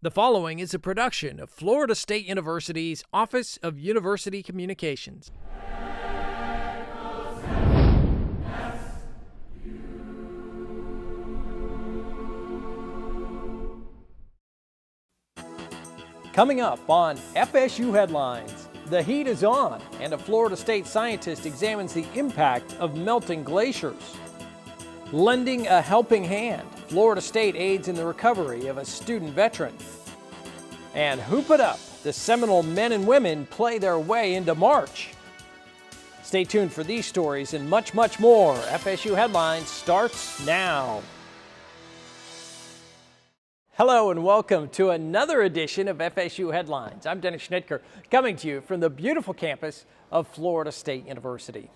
The following is a production of Florida State University's Office of University Communications. Coming up on FSU Headlines, the heat is on and a Florida State scientist examines the impact of melting glaciers. Lending a helping hand, Florida State aids in the recovery of a student veteran. And Hoop It Up, the Seminole men and women play their way into March. Stay tuned for these stories and much, much more. FSU Headlines starts now. Hello and welcome to another edition of FSU Headlines. I'm Dennis Schnitker, coming to you from the beautiful campus of Florida State University.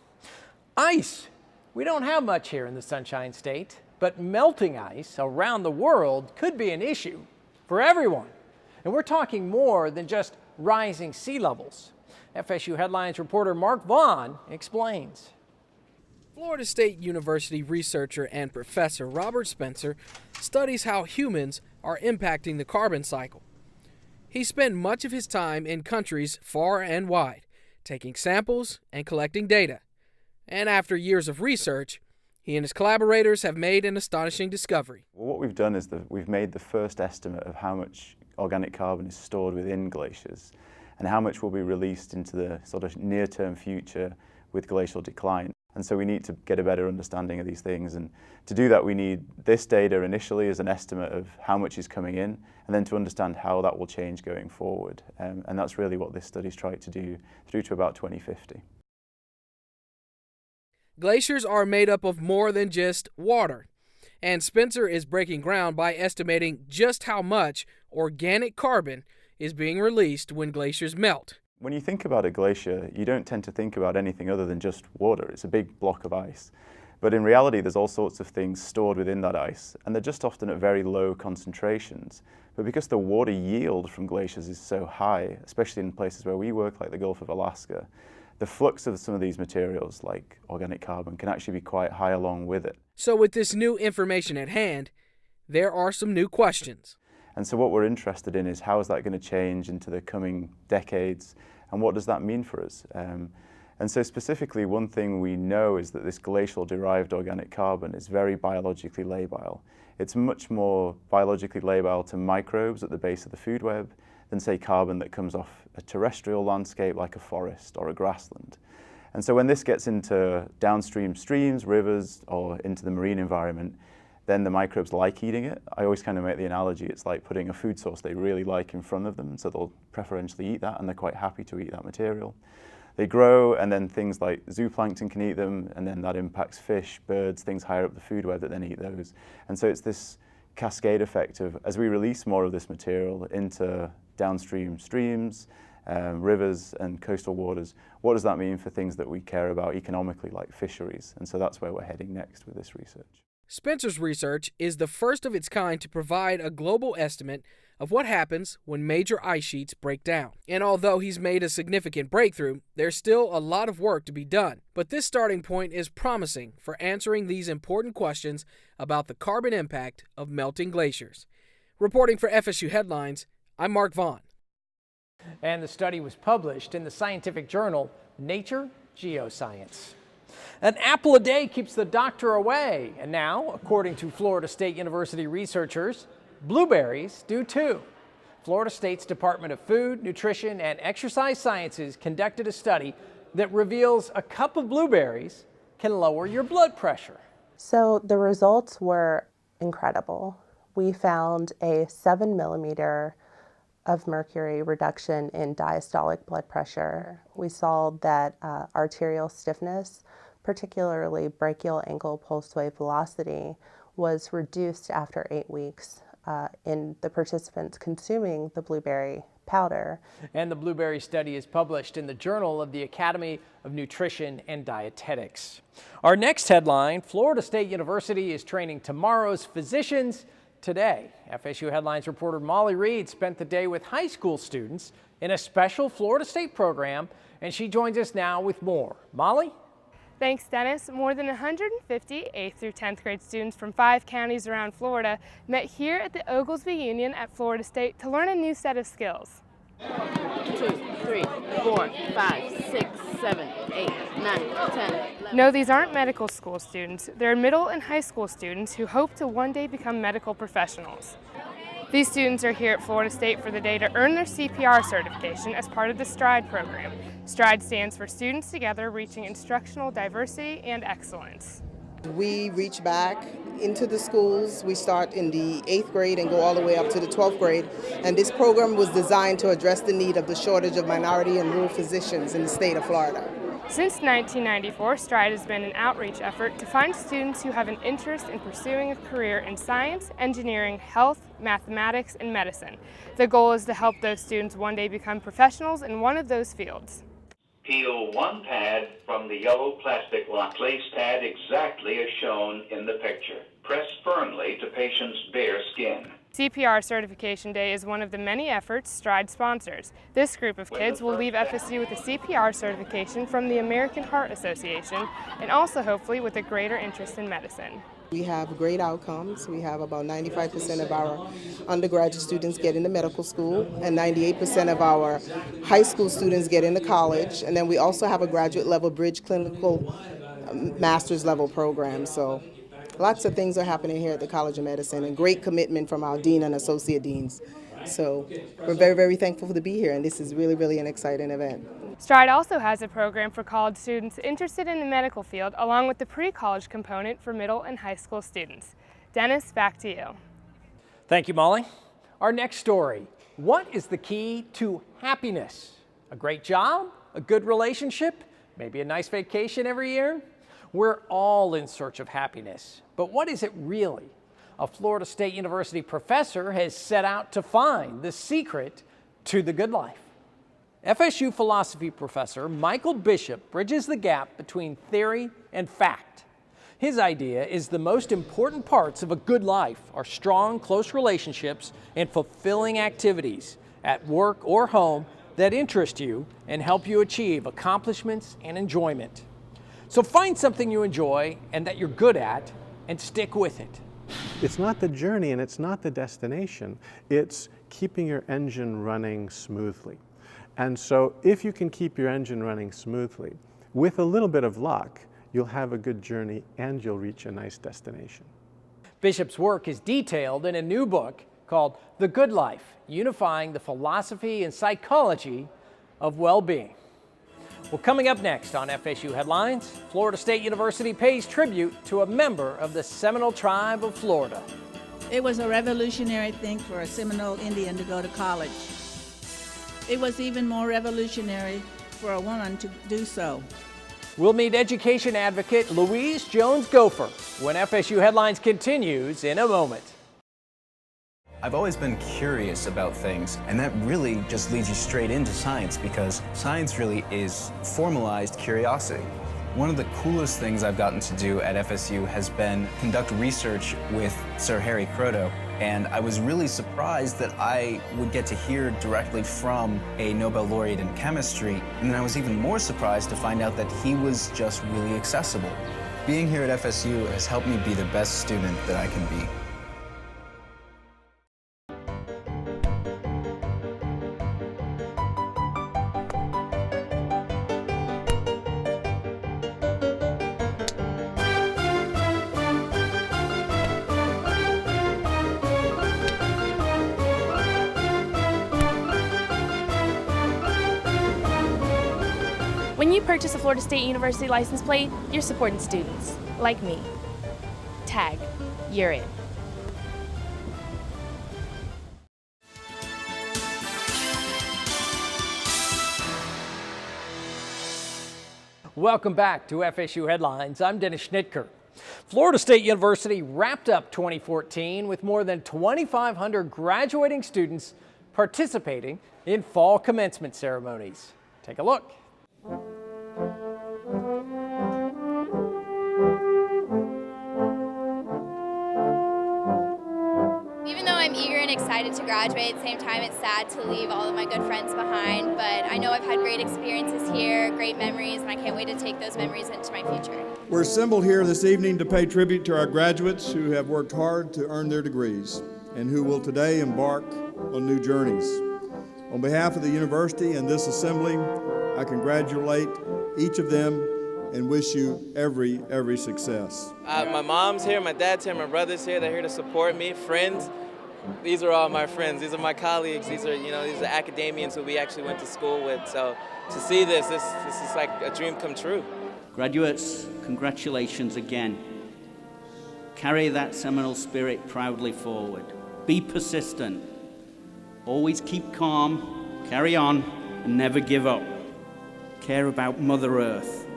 Ice. We don't have much here in the Sunshine State, but melting ice around the world could be an issue for everyone. And we're talking more than just rising sea levels. FSU Headlines reporter Mark Vaughn explains. Florida State University researcher and professor Robert Spencer studies how humans are impacting the carbon cycle. He spent much of his time in countries far and wide, taking samples and collecting data. And after years of research, he and his collaborators have made an astonishing discovery. Well, what we've done is that we've made the first estimate of how much organic carbon is stored within glaciers and how much will be released into the sort of near-term future with glacial decline. And so we need to get a better understanding of these things. And to do that, we need this data initially as an estimate of how much is coming in, and then to understand how that will change going forward. And that's really what this study's tried to do through to about 2050. Glaciers are made up of more than just water, and Spencer is breaking ground by estimating just how much organic carbon is being released when glaciers melt. When you think about a glacier, you don't tend to think about anything other than just water. It's a big block of ice. But in reality, there's all sorts of things stored within that ice, and they're just often at very low concentrations. But because the water yield from glaciers is so high, especially in places where we work, like the Gulf of Alaska, the flux of some of these materials, like organic carbon, can actually be quite high along with it. So with this new information at hand, there are some new questions. And so what we're interested in is how is that going to change into the coming decades, and what does that mean for us? And so specifically, one thing we know is that this glacial-derived organic carbon is very biologically labile. It's much more biologically labile to microbes at the base of the food web than, say, carbon that comes off a terrestrial landscape like a forest or a grassland. And so when this gets into downstream streams, rivers, or into the marine environment, then the microbes like eating it. I always kind of make the analogy, it's like putting a food source they really like in front of them, so they'll preferentially eat that, and they're quite happy to eat that material. They grow, and then things like zooplankton can eat them, and then that impacts fish, birds, things higher up the food web that then eat those. And so it's this cascade effect of, as we release more of this material into downstream streams, rivers and coastal waters, what does that mean for things that we care about economically, like fisheries? And so that's where we're heading next with this research. Spencer's research is the first of its kind to provide a global estimate of what happens when major ice sheets break down. And although he's made a significant breakthrough, there's still a lot of work to be done. But this starting point is promising for answering these important questions about the carbon impact of melting glaciers. Reporting for FSU Headlines, I'm Mark Vaughn. And the study was published in the scientific journal Nature Geoscience. An apple a day keeps the doctor away, and now, according to Florida State University researchers, blueberries do too. Florida State's Department of Food, Nutrition, and Exercise Sciences conducted a study that reveals a cup of blueberries can lower your blood pressure. So the results were incredible. We found a 7 millimeter of mercury reduction in diastolic blood pressure. We saw that arterial stiffness, particularly brachial ankle pulse wave velocity, was reduced after 8 weeks in the participants consuming the blueberry powder. And the blueberry study is published in the Journal of the Academy of Nutrition and Dietetics. Our next headline, Florida State University is training tomorrow's physicians today. FSU Headlines reporter Molly Reed spent the day with high school students in a special Florida State program, and she joins us now with more. Molly? Thanks, Dennis. More than 150 8th through 10th grade students from 5 counties around Florida met here at the Oglesby Union at Florida State to learn a new set of skills. 2, 3, 4, 5, 6, 7, 8, 9, 10, 11. No, these aren't medical school students. They're middle and high school students who hope to one day become medical professionals. These students are here at Florida State for the day to earn their CPR certification as part of the STRIDE program. STRIDE stands for Students Together Reaching Instructional Diversity and Excellence. We reach back into the schools. We start in the 8th grade and go all the way up to the 12th grade. And this program was designed to address the need of the shortage of minority and rural physicians in the state of Florida. Since 1994, STRIDE has been an outreach effort to find students who have an interest in pursuing a career in science, engineering, health, mathematics, and medicine. The goal is to help those students one day become professionals in one of those fields. Peel one pad from the yellow plastic lock. Place pad exactly as shown in the picture. Press firmly to patient's bare skin. CPR Certification Day is one of the many efforts STRIDE sponsors. This group of kids will leave FSU with a CPR certification from the American Heart Association and also hopefully with a greater interest in medicine. We have great outcomes. We have about 95% of our undergraduate students get into medical school and 98% of our high school students get into college. And then we also have a graduate level bridge clinical master's level program. So lots of things are happening here at the College of Medicine and great commitment from our dean and associate deans. So we're very, very thankful to be here, and this is really, really an exciting event. STRIDE also has a program for college students interested in the medical field, along with the pre-college component for middle and high school students. Dennis, back to you. Thank you, Molly. Our next story. What is the key to happiness? A great job? A good relationship? Maybe a nice vacation every year? We're all in search of happiness, but what is it really? A Florida State University professor has set out to find the secret to the good life. FSU philosophy professor Michael Bishop bridges the gap between theory and fact. His idea is the most important parts of a good life are strong, close relationships and fulfilling activities at work or home that interest you and help you achieve accomplishments and enjoyment. So find something you enjoy and that you're good at and stick with it. It's not the journey and it's not the destination. It's keeping your engine running smoothly. And so if you can keep your engine running smoothly, with a little bit of luck, you'll have a good journey and you'll reach a nice destination. Bishop's work is detailed in a new book called The Good Life, Unifying the Philosophy and Psychology of Well-Being. Well, coming up next on FSU Headlines, Florida State University pays tribute to a member of the Seminole Tribe of Florida. It was a revolutionary thing for a Seminole Indian to go to college. It was even more revolutionary for a woman to do so. We'll meet education advocate Louise Jones-Gopher when FSU Headlines continues in a moment. I've always been curious about things, and that really just leads you straight into science because science really is formalized curiosity. One of the coolest things I've gotten to do at FSU has been conduct research with Sir Harry Kroto, and I was really surprised that I would get to hear directly from a Nobel laureate in chemistry, and then I was even more surprised to find out that he was just really accessible. Being here at FSU has helped me be the best student that I can be. When you purchase a Florida State University license plate, you're supporting students, like me. Tag, you're in. Welcome back to FSU Headlines. I'm Dennis Schnitker. Florida State University wrapped up 2014 with more than 2,500 graduating students participating in fall commencement ceremonies. Take a look. Even though I'm eager and excited excited to graduate. At the same time, it's sad to leave all of my good friends behind, but I know I've had great experiences here, great memories, and I can't wait to take those memories into my future. We're assembled here this evening to pay tribute to our graduates who have worked hard to earn their degrees and who will today embark on new journeys. On behalf of the university and this assembly, I congratulate each of them and wish you every success. My mom's here, my dad's here, my brother's here. They're here to support me. Friends, these are all my friends. These are my colleagues. These are academians who we actually went to school with. So to see this is like a dream come true. Graduates, congratulations again. Carry that Seminole spirit proudly forward. Be persistent. Always keep calm, carry on, and never give up. Care about Mother Earth.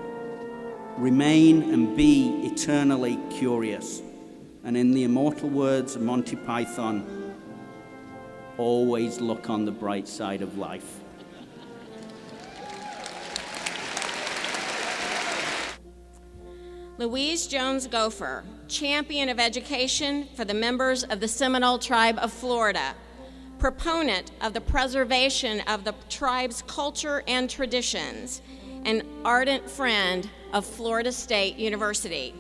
Remain and be eternally curious. And in the immortal words of Monty Python, always look on the bright side of life. Louise Jones Gopher, champion of education for the members of the Seminole Tribe of Florida, proponent of the preservation of the tribe's culture and traditions, an ardent friend of Florida State University.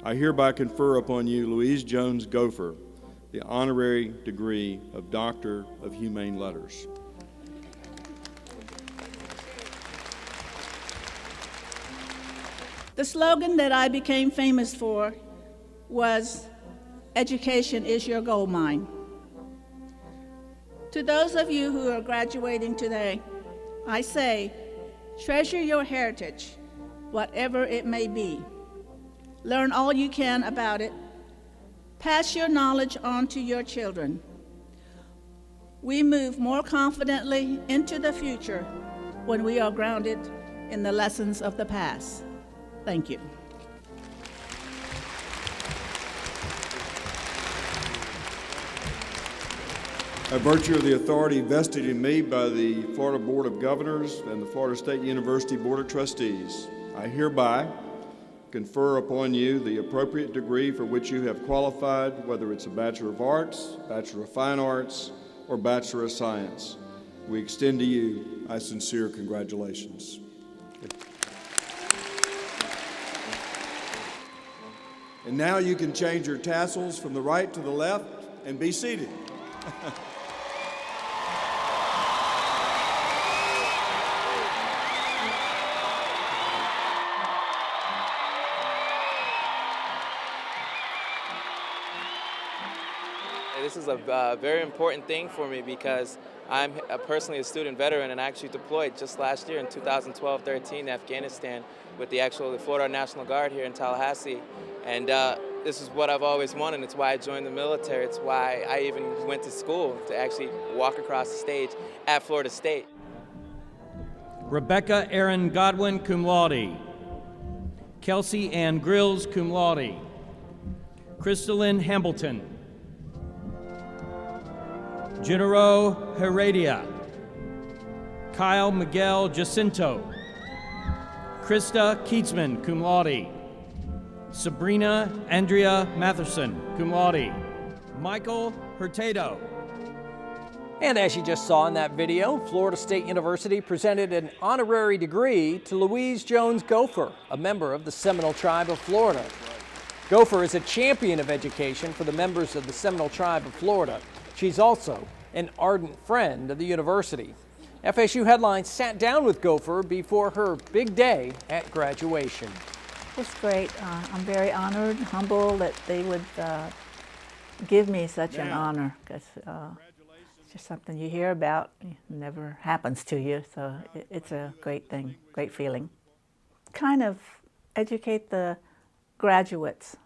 I hereby confer upon you, Louise Jones Gopher, the honorary degree of Doctor of Humane Letters. The slogan that I became famous for was, "Education is your gold mine." To those of you who are graduating today, I say, treasure your heritage, whatever it may be. Learn all you can about it. Pass your knowledge on to your children. We move more confidently into the future when we are grounded in the lessons of the past. Thank you. By virtue of the authority vested in me by the Florida Board of Governors and the Florida State University Board of Trustees, I hereby confer upon you the appropriate degree for which you have qualified, whether it's a Bachelor of Arts, Bachelor of Fine Arts, or Bachelor of Science. We extend to you our sincere congratulations. And now you can change your tassels from the right to the left and be seated. This is a very important thing for me because I'm personally a student veteran and actually deployed just last year in 2012-13 in Afghanistan with the Florida National Guard here in Tallahassee. And this is what I've always wanted. It's why I joined the military. It's why I even went to school to actually walk across the stage at Florida State. Rebecca Erin Godwin, cum laude. Kelsey Ann Grills, cum laude. Crystalyn Hambleton. Gennaro Heredia. Kyle Miguel Jacinto. Krista Keatsman, cum laude. Sabrina Andrea Matherson, cum laude. Michael Hurtado. And as you just saw in that video, Florida State University presented an honorary degree to Louise Jones Gopher, a member of the Seminole Tribe of Florida. Gopher is a champion of education for the members of the Seminole Tribe of Florida. She's also an ardent friend of the university. FSU Headlines sat down with Gopher before her big day at graduation. It's great. I'm very honored, humble that they would give me such an honor, because it's just something you hear about, it never happens to you, so it's a great thing, great feeling. Kind of educate the graduates,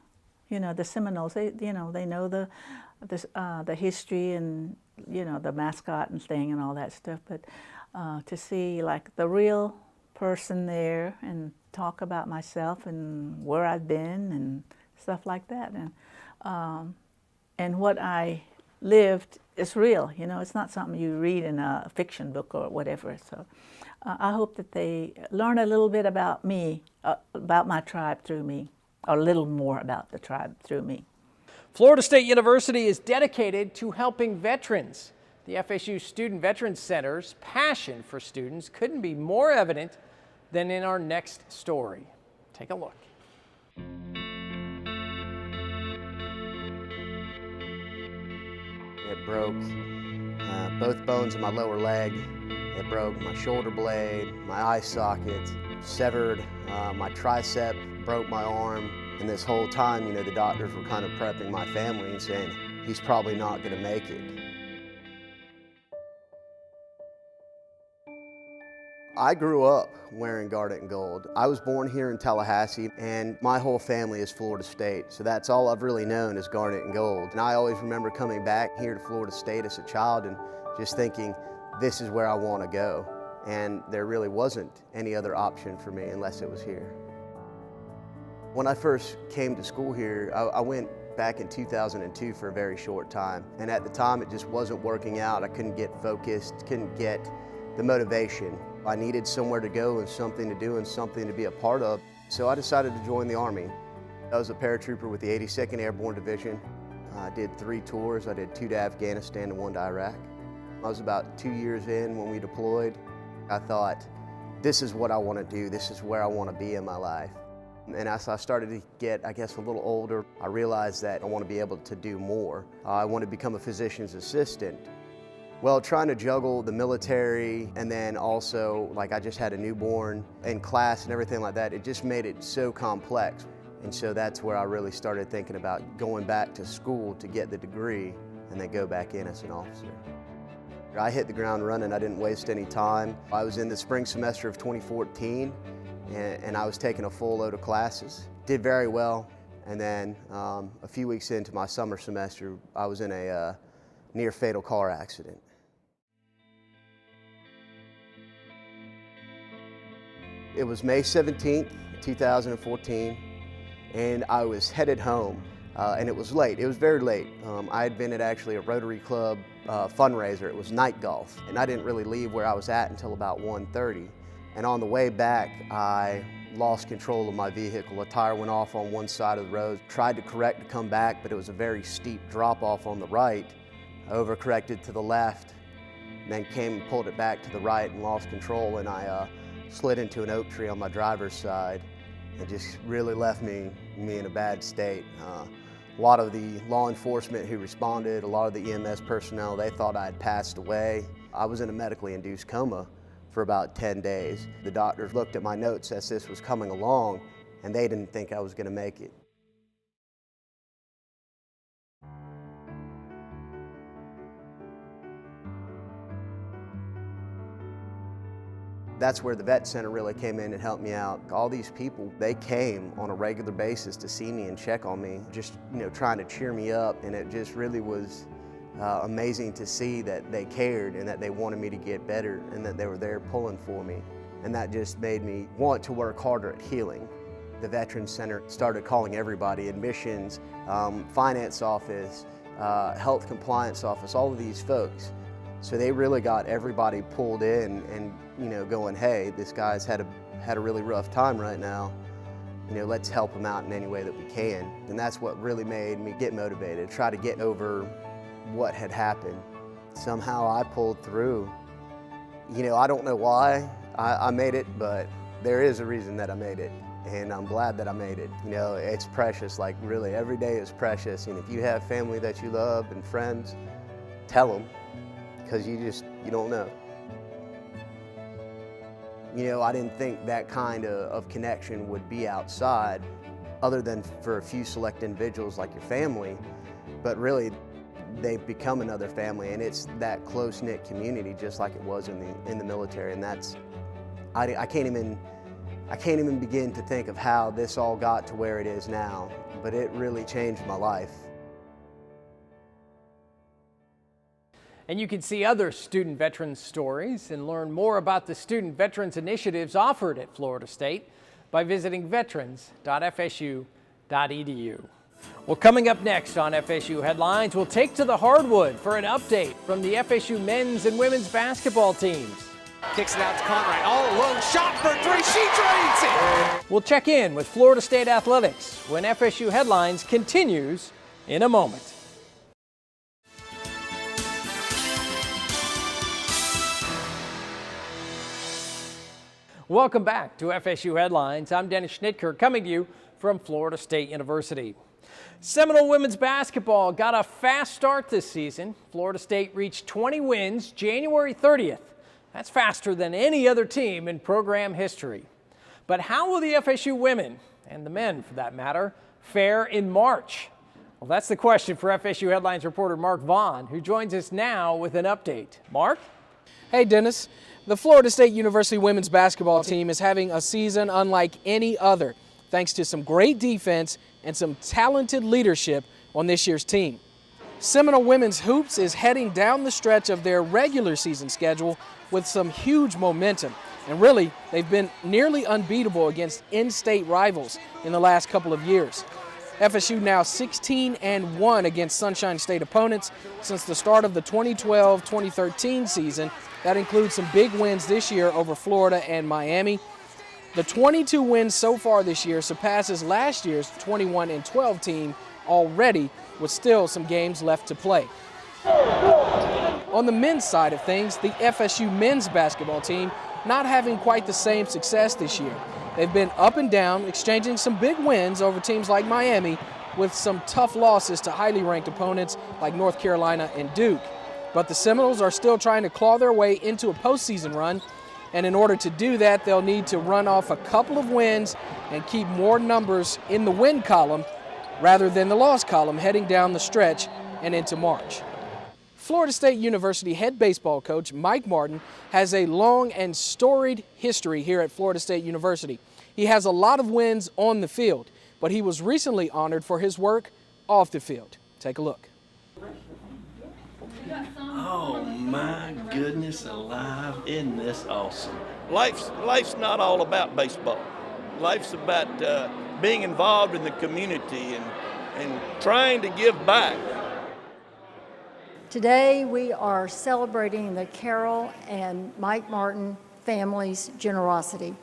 the Seminoles. They know the history and the mascot and thing and all that stuff, but to see like the real person there and talk about myself and where I've been and stuff like that, and what I lived is real. It's not something you read in a fiction book or whatever. So I hope that they learn a little bit about me, about my tribe through me, or a little more about the tribe through me. Florida State University is dedicated to helping veterans. The FSU Student Veterans Center's passion for students couldn't be more evident than in our next story. Take a look. It broke both bones of my lower leg. It broke my shoulder blade, my eye socket, severed my tricep, broke my arm. And this whole time, you know, the doctors were kind of prepping my family and saying, he's probably not going to make it. I grew up wearing garnet and gold. I was born here in Tallahassee, and my whole family is Florida State, so that's all I've really known is garnet and gold. And I always remember coming back here to Florida State as a child and just thinking, this is where I want to go. And there really wasn't any other option for me unless it was here. When I first came to school here, I went back in 2002 for a very short time. And at the time, it just wasn't working out. I couldn't get focused, couldn't get the motivation. I needed somewhere to go and something to do and something to be a part of. So I decided to join the Army. I was a paratrooper with the 82nd Airborne Division. I did 3 tours. I did 2 to Afghanistan and 1 to Iraq. I was about 2 years in when we deployed. I thought, this is what I want to do. This is where I want to be in my life. And as I started to get, I guess, a little older, I realized that I want to be able to do more. I want to become a physician's assistant. Well, trying to juggle the military and then also, like, I just had a newborn in class and everything like that, it just made it so complex. And so that's where I really started thinking about going back to school to get the degree and then go back in as an officer. I hit the ground running. I didn't waste any time. I was in the spring semester of 2014 and I was taking a full load of classes. Did very well. And then a few weeks into my summer semester, I was in a near fatal car accident. It was May 17th, 2014, and I was headed home, and it was late. It was very late. I had been at actually a Rotary Club fundraiser. It was night golf, and I didn't really leave where I was at until about 1:30. And on the way back, I lost control of my vehicle. A tire went off on one side of the road. Tried to correct to come back, but it was a very steep drop off on the right. I overcorrected to the left, and then came and pulled it back to the right and lost control, and I slid into an oak tree on my driver's side and just really left me in a bad state. A lot of the law enforcement who responded, a lot of the EMS personnel, they thought I had passed away. I was in a medically induced coma for about 10 days. The doctors looked at my notes as this was coming along, and they didn't think I was going to make it. That's where the Vet Center really came in and helped me out. All these people, they came on a regular basis to see me and check on me, just, you know, trying to cheer me up, and it just really was amazing to see that they cared and that they wanted me to get better and that they were there pulling for me. And that just made me want to work harder at healing. The Veterans Center started calling everybody, admissions, finance office, health compliance office, all of these folks. So they really got everybody pulled in and, you know, going, hey, this guy's had a really rough time right now. You know, let's help him out in any way that we can. And that's what really made me get motivated, try to get over what had happened. Somehow I pulled through. You know, I don't know why I made it, but there is a reason that I made it. And I'm glad that I made it. You know, it's precious, like really every day is precious. And if you have family that you love and friends, tell them. Because you don't know. You know, I didn't think that kind of connection would be outside, other than for a few select individuals like your family, but really they've become another family, and it's that close-knit community just like it was in the military, and that's, I can't even begin to think of how this all got to where it is now, but it really changed my life. And you can see other student veterans stories and learn more about the student veterans initiatives offered at Florida State by visiting veterans.fsu.edu. Well, coming up next on FSU Headlines, we'll take to the hardwood for an update from the FSU men's and women's basketball teams. Kicks it out to Conrad, all alone, shot for 3, she drains it! We'll check in with Florida State athletics when FSU Headlines continues in a moment. Welcome back to FSU Headlines. I'm Dennis Schnitker coming to you from Florida State University. Seminole women's basketball got a fast start this season. Florida State reached 20 wins January 30th. That's faster than any other team in program history. But how will the FSU women, and the men for that matter, fare in March? Well, that's the question for FSU Headlines reporter Mark Vaughn, who joins us now with an update. Mark? Hey, Dennis. The Florida State University women's basketball team is having a season unlike any other, thanks to some great defense and some talented leadership on this year's team. Seminole Women's Hoops is heading down the stretch of their regular season schedule with some huge momentum. And really, they've been nearly unbeatable against in-state rivals in the last couple of years. FSU now 16-1 against Sunshine State opponents since the start of the 2012-2013 season. That includes some big wins this year over Florida and Miami. The 22 wins so far this year surpasses last year's 21-12 team already, with still some games left to play. On the men's side of things, the FSU men's basketball team not having quite the same success this year. They've been up and down, exchanging some big wins over teams like Miami with some tough losses to highly ranked opponents like North Carolina and Duke. But the Seminoles are still trying to claw their way into a postseason run, and in order to do that, they'll need to run off a couple of wins and keep more numbers in the win column rather than the loss column heading down the stretch and into March. Florida State University head baseball coach Mike Martin has a long and storied history here at Florida State University. He has a lot of wins on the field, but he was recently honored for his work off the field. Take a look. Oh my goodness alive, isn't this awesome? Life's not all about baseball. Life's about being involved in the community and trying to give back. Today we are celebrating the Carol and Mike Martin family's generosity.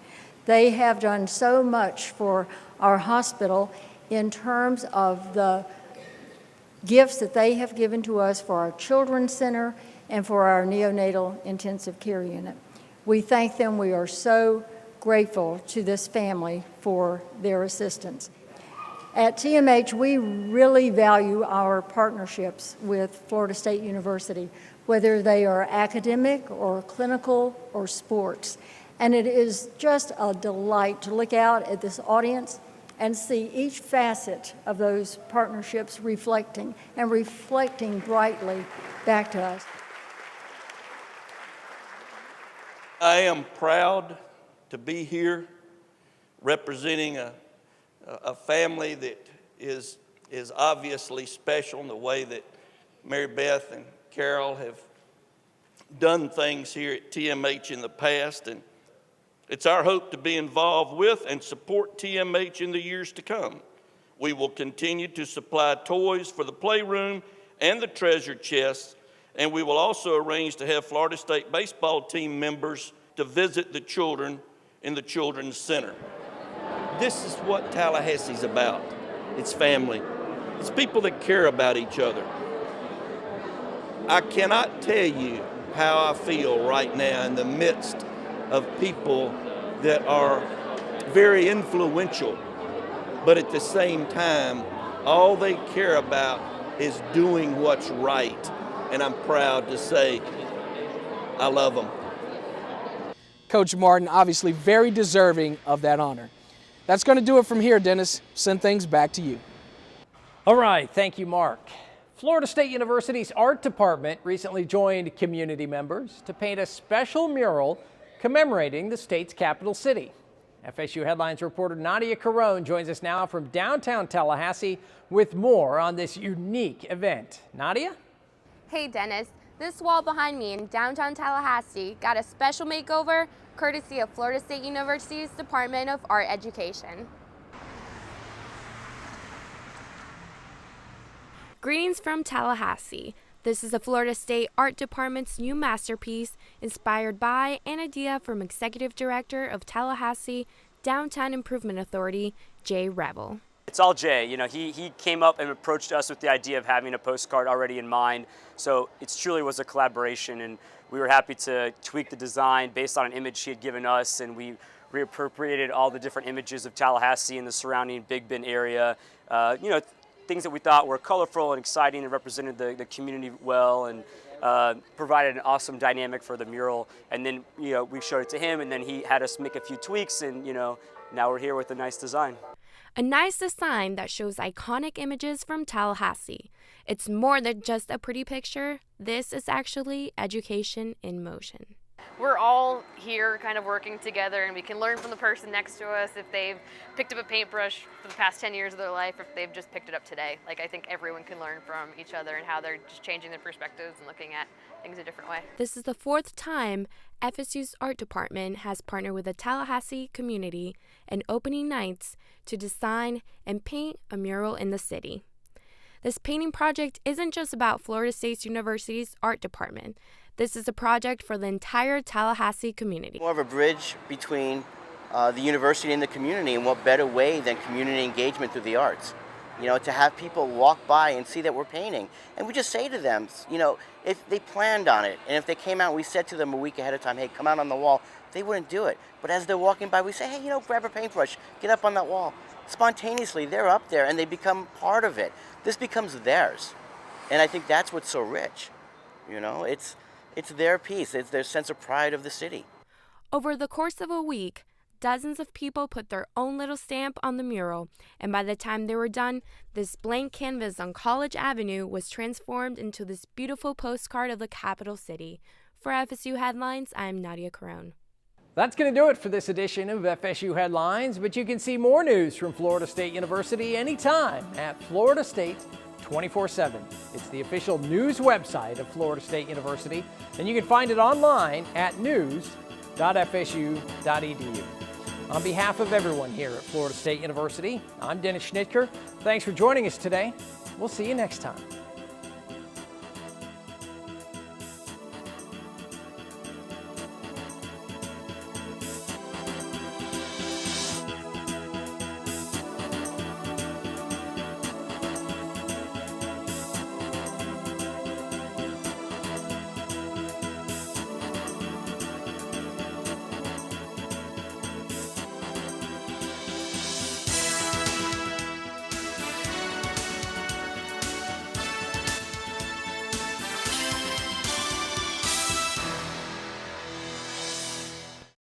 They have done so much for our hospital in terms of the gifts that they have given to us for our Children's Center and for our neonatal intensive care unit. We thank them. We are so grateful to this family for their assistance. At TMH, we really value our partnerships with Florida State University, whether they are academic or clinical or sports. And it is just a delight to look out at this audience and see each facet of those partnerships reflecting brightly back to us. I am proud to be here representing a family that is obviously special in the way that Mary Beth and Carol have done things here at TMH in the past, and it's our hope to be involved with and support TMH in the years to come. We will continue to supply toys for the playroom and the treasure chests, and we will also arrange to have Florida State baseball team members to visit the children in the Children's Center. This is what Tallahassee's about. It's family. It's people that care about each other. I cannot tell you how I feel right now in the midst of people that are very influential, but at the same time, all they care about is doing what's right. And I'm proud to say, I love them. Coach Martin obviously very deserving of that honor. That's going to do it from here, Dennis. Send things back to you. All right, thank you, Mark. Florida State University's art department recently joined community members to paint a special mural commemorating the state's capital city. FSU Headlines reporter Nadia Carone joins us now from downtown Tallahassee with more on this unique event. Nadia? Hey Dennis, this wall behind me in downtown Tallahassee got a special makeover courtesy of Florida State University's Department of Art Education. Greetings from Tallahassee. This is the Florida State Art Department's new masterpiece, inspired by an idea from Executive Director of Tallahassee Downtown Improvement Authority, Jay Revel. It's all Jay. You know, he came up and approached us with the idea of having a postcard already in mind. So it truly was a collaboration, and we were happy to tweak the design based on an image he had given us, and we reappropriated all the different images of Tallahassee and the surrounding Big Bend area. You know, things that we thought were colorful and exciting and represented the community well, and provided an awesome dynamic for the mural. And then, you know, we showed it to him, and then he had us make a few tweaks, and, you know, now we're here with a nice design. A nice design that shows iconic images from Tallahassee. It's more than just a pretty picture. This is actually education in motion. We're all here kind of working together, and we can learn from the person next to us if they've picked up a paintbrush for the past 10 years of their life, or if they've just picked it up today. Like, I think everyone can learn from each other and how they're just changing their perspectives and looking at things a different way. This is the 4th time FSU's art department has partnered with the Tallahassee community and opening nights to design and paint a mural in the city. This painting project isn't just about Florida State University's art department. This is a project for the entire Tallahassee community. More of a bridge between the university and the community, and what better way than community engagement through the arts? You know, to have people walk by and see that we're painting. And we just say to them, you know, if they planned on it, and if they came out, we said to them a week ahead of time, hey, come out on the wall, they wouldn't do it. But as they're walking by, we say, hey, you know, grab a paintbrush, get up on that wall. Spontaneously, they're up there and they become part of it. This becomes theirs. And I think that's what's so rich. You know, it's their piece, it's their sense of pride of the city. Over the course of a week, dozens of people put their own little stamp on the mural, and by the time they were done, this blank canvas on College Avenue was transformed into this beautiful postcard of the capital city. For FSU Headlines, I'm Nadia Carone. That's going to do it for this edition of FSU Headlines, but you can see more news from Florida State University anytime at Florida State 24/7. It's the official news website of Florida State University, and you can find it online at news.fsu.edu. On behalf of everyone here at Florida State University, I'm Dennis Schnitker. Thanks for joining us today. We'll see you next time.